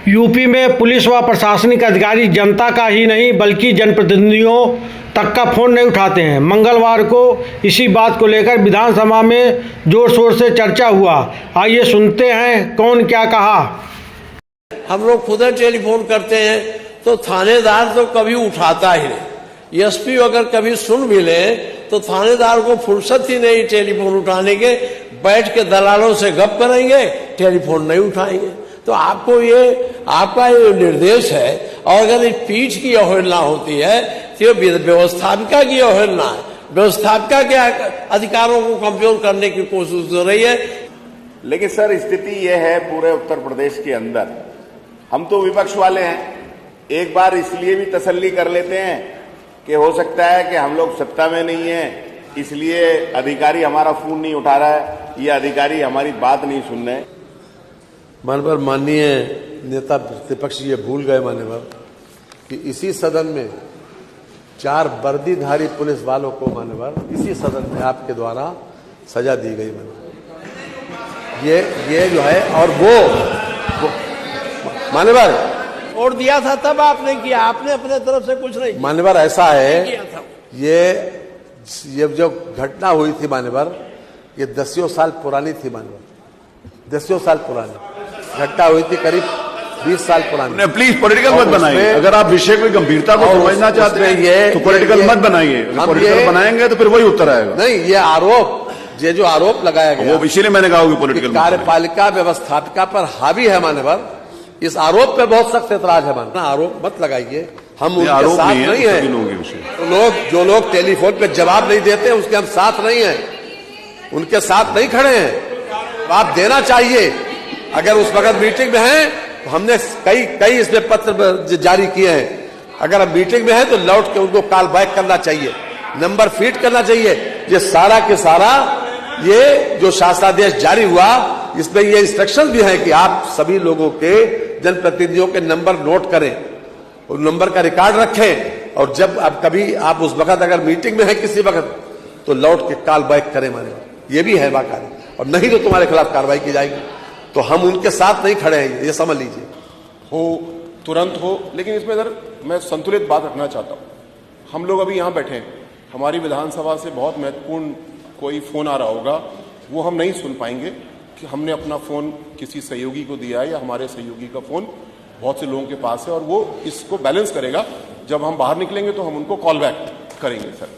UP में police व प्रशासनिक अधिकारी जनता का ही नहीं बल्कि जनप्रतिनिधियों तक का फोन नहीं उठाते हैं। मंगलवार को इसी बात को लेकर विधानसभा में जोर शोर से चर्चा हुआ। आइए सुनते हैं कौन क्या कहा। हम लोग खुद टेलीफोन करते हैं तो थानेदार तो कभी उठाता ही नहीं। एसपी अगर कभी सुन भी ले तो थानेदार को फुर्सत ही नहीं टेलीफोन उठाने के, बैठ के दलालों से गप करेंगे, टेलीफोन नहीं उठाएंगे। तो आपको ये आपका ये निर्देश है, और अगर इस पीठ की अवहेलना होती है तो व्यवस्थापिका की अवहेलना है। व्यवस्थापिका के अधिकारों को कमजोर करने की कोशिश हो रही है। लेकिन सर स्थिति यह है पूरे उत्तर प्रदेश के अंदर, हम तो विपक्ष वाले हैं, एक बार इसलिए भी तसल्ली कर लेते हैं कि हो सकता है कि हम लोग सत्ता में नहीं है, इसलिए अधिकारी हमारा फोन नहीं उठा रहा है, ये अधिकारी हमारी बात नहीं सुन रहे। मानवर माननीय नेता प्रतिपक्ष ये भूल गए मान्यवर कि इसी सदन में 4 वर्दीधारी पुलिस वालों को मान्यवर इसी सदन में आपके द्वारा सजा दी गई। ये जो है, और वो मान्यवर और दिया था तब आपने किया, आपने अपने तरफ से कुछ नहीं। मान्यवर ऐसा है, ये जो घटना हुई थी मान्यवर, ये 10 साल पुरानी थी मान्यवर, 10 साल पुरानी घटना हुई थी, करीब 20 साल पुरानी। प्लीज पॉलिटिकल मत बनाइए। अगर आप विषय की गंभीरता को समझना चाहते हैं तो पॉलिटिकल मत बनाइए। पॉलिटिकल बनाएंगे तो फिर वही उत्तर आएगा। नहीं, ये जो आरोप लगाया गया, वो इसीलिए मैंने कहा पॉलिटिकल कार्यपालिका व्यवस्थापिका पर हावी है मान्यवर, इस आरोप पे बहुत सख्त एतराज है मान्यवर। आरोप मत लगाइए, हम उनके साथ नहीं है। जो लोग टेलीफोन पे जवाब नहीं देते उसके हम साथ नहीं है, उनके साथ नहीं खड़े हैं। आप देना चाहिए। अगर उस वक्त मीटिंग में हैं तो हमने कई इसमें पत्र जारी किए हैं। अगर हम मीटिंग में हैं तो लौट के उनको कॉल बैक करना चाहिए, नंबर फीड करना चाहिए। ये सारा के सारा ये जो शासनादेश जारी हुआ, इसमें ये इंस्ट्रक्शन भी है कि आप सभी लोगों के जनप्रतिनिधियों के नंबर नोट करें, उन नंबर का रिकॉर्ड रखें, और जब अब कभी आप उस वक्त अगर मीटिंग में है किसी वक्त तो लौट के कॉल बैक करें माने। ये भी है बाकायदा, और नहीं तो तुम्हारे खिलाफ कार्रवाई की जाएगी। तो हम उनके साथ नहीं खड़े हैं, ये समझ लीजिए। हो तुरंत हो, लेकिन इसमें इधर मैं संतुलित बात रखना चाहता हूं। हम लोग अभी यहां बैठे हैं, हमारी विधानसभा से बहुत महत्वपूर्ण कोई फोन आ रहा होगा, वो हम नहीं सुन पाएंगे कि हमने अपना फोन किसी सहयोगी को दिया है या हमारे सहयोगी का फोन बहुत से लोगों के पास है, और वो इसको बैलेंस करेगा। जब हम बाहर निकलेंगे तो हम उनको कॉल बैक करेंगे। सर,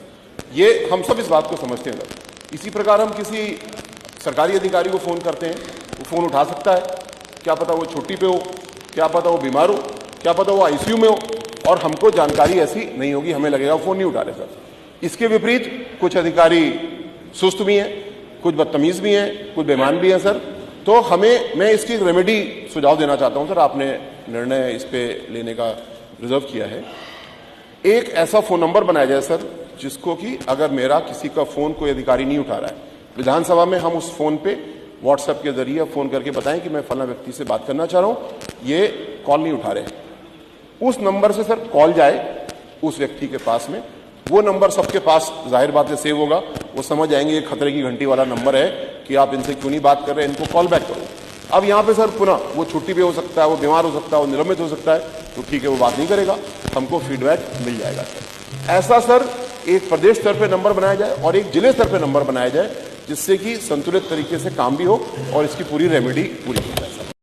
ये हम सब इस बात को समझते हैं सर। इसी प्रकार हम किसी सरकारी अधिकारी को फोन करते हैं, वो फोन उठा सकता है, क्या पता वो छुट्टी पे हो, क्या पता वो बीमार हो, क्या पता वो आईसीयू में हो, और हमको जानकारी ऐसी नहीं होगी, हमें लगेगा फोन नहीं उठा रहे सर। इसके विपरीत कुछ अधिकारी सुस्त भी हैं, कुछ बदतमीज भी हैं, कुछ बेईमान भी हैं सर। तो मैं इसकी रेमेडी सुझाव देना चाहता हूं सर। आपने निर्णय इस पे लेने का रिजर्व किया है। एक ऐसा फोन नंबर बनाया जाए सर, जिसको कि अगर मेरा किसी का फोन कोई अधिकारी नहीं उठा रहा है, विधानसभा में हम उस फोन पे व्हाट्सएप के जरिए फोन करके बताएं कि मैं फलाना व्यक्ति से बात करना चाह रहा हूं, ये कॉल नहीं उठा रहे हैं। उस नंबर से सर कॉल जाए उस व्यक्ति के पास में, वो नंबर सबके पास जाहिर बात है सेव होगा, वो समझ जाएंगे ये खतरे की घंटी वाला नंबर है कि आप इनसे क्यों नहीं बात कर रहे हैं, इनको कॉल बैक करो। अब यहां पे सर पुनः वो छुट्टी पे हो सकता है, वो बीमार हो सकता है, वो निलंबित हो सकता है, तो ठीक है वो बात नहीं करेगा, हमको फीडबैक मिल जाएगा सर। ऐसा सर एक प्रदेश स्तर पे नंबर बनाया जाए और एक जिले स्तर पे नंबर बनाया जाए, जिससे कि संतुलित तरीके से काम भी हो और इसकी पूरी रेमेडी पूरी हो।